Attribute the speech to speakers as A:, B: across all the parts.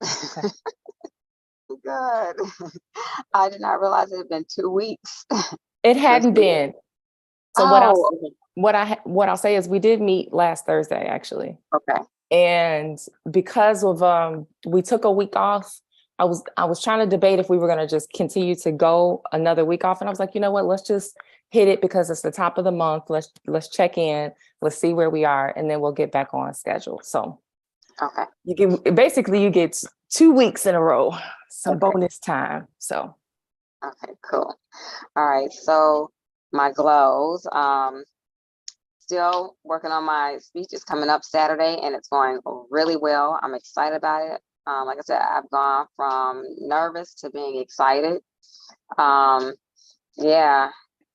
A: Okay.
B: Good. I did not realize it had been 2 weeks
A: It
B: since
A: hadn't
B: we.
A: been. So
B: Oh, okay.
A: what I'll say is we did meet last Thursday, actually.
B: Okay.
A: And because of we took a week off, I was trying to debate if we were going to just continue to go another week off, and I was like, you know what, let's just hit it because it's the top of the month. Let's check in, let's see where we are, and then we'll get back on schedule. So
B: Okay.
A: you get 2 weeks in a row, some
B: Okay.
A: bonus time. So
B: Okay. Cool. All right. So my glows. Still working on my speech. It's coming up Saturday, and it's going really well. I'm excited about it. Like I said, I've gone from nervous to being excited. Um, yeah,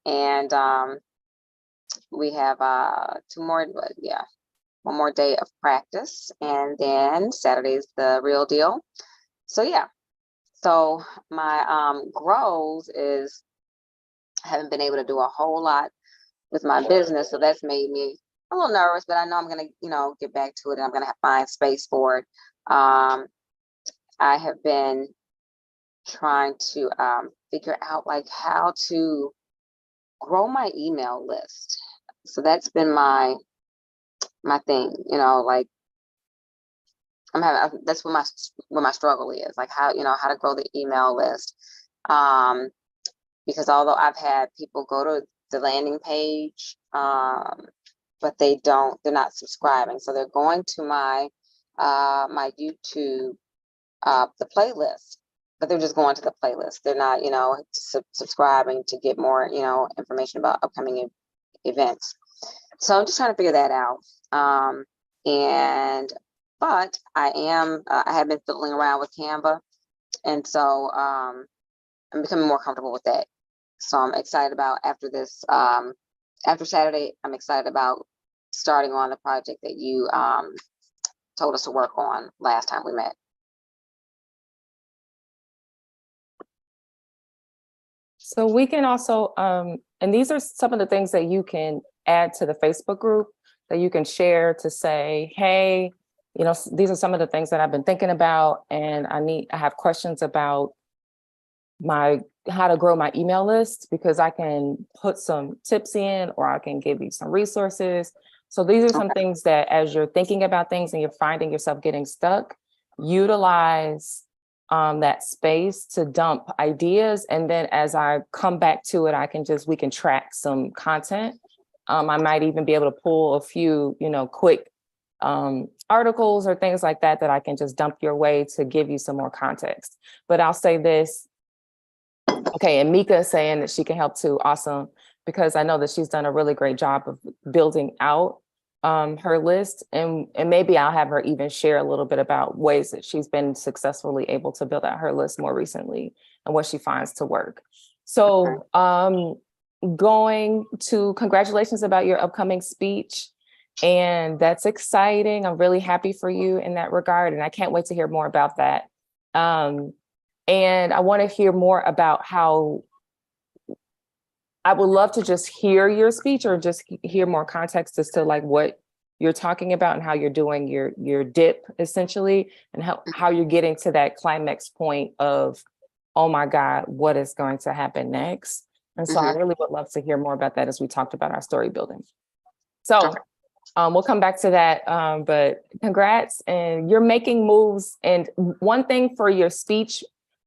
B: and we have two more. Yeah, one more day of practice, and then Saturday's the real deal. So yeah. So my grows is I haven't been able to do a whole lot with my business, so that's made me a little nervous. But I know I'm gonna, get back to it, and I'm gonna find space for it. Um, I have been trying to figure out like how to grow my email list. So that's been my thing. Like that's what my struggle is. Like how to grow the email list. Um, because although I've had people go to the landing page, but they're not subscribing. So they're going to my YouTube, the playlist, but they're just going to the playlist. They're not, subscribing to get more, information about upcoming events. So I'm just trying to figure that out. And but I have been fiddling around with Canva, and so I'm becoming more comfortable with that. So I'm excited about after Saturday, I'm excited about starting on the project that you told us to work on last time we met.
A: so we can also and these are some of the things that you can add to the Facebook group that you can share to say, hey, these are some of the things that I've been thinking about, and I have questions about how to grow my email list, because I can put some tips in, or I can give you some resources. So these are some
B: Okay.
A: things that, as you're thinking about things and you're finding yourself getting stuck, utilize that space to dump ideas. And then as I come back to it, we can track some content. I might even be able to pull a few, quick articles or things like that I can just dump your way to give you some more context. But I'll say this. Okay, and Mika is saying that she can help too. Awesome, because I know that she's done a really great job of building out her list, and maybe I'll have her even share a little bit about ways that she's been successfully able to build out her list more recently and what she finds to work. So congratulations about your upcoming speech. And that's exciting. I'm really happy for you in that regard. And I can't wait to hear more about that. And I want to hear more about how I would love to just hear your speech, or just hear more context as to like what you're talking about and how you're doing your dip essentially, and how you're getting to that climax point of, oh my God, what is going to happen next? And so I really would love to hear more about that as we talked about our story building. So we'll come back to that, but congrats, and you're making moves. And one thing for your speech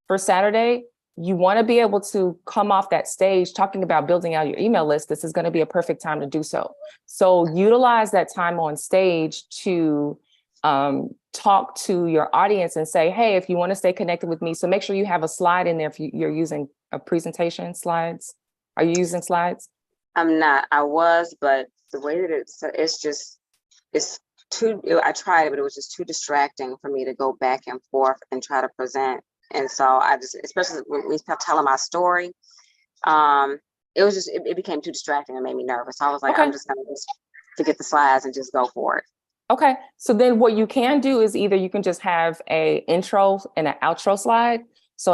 A: for Saturday, you want to be able to come off that stage talking about building out your email list. This is going to be a perfect time to do so. So utilize that time on stage to talk to your audience and say, hey, if you want to stay connected with me, so make sure you have a slide in there if you're using a presentation slides. Are you using slides?
B: I'm not. I was, but the way that it's too. I tried it, but it was just too distracting for me to go back and forth and try to present. And so I just, especially when we kept telling my story, it became too distracting and made me nervous. So I was like, I'm just gonna forget the slides and just go for it.
A: Okay, so then what you can do is either you can just have a intro and an outro slide.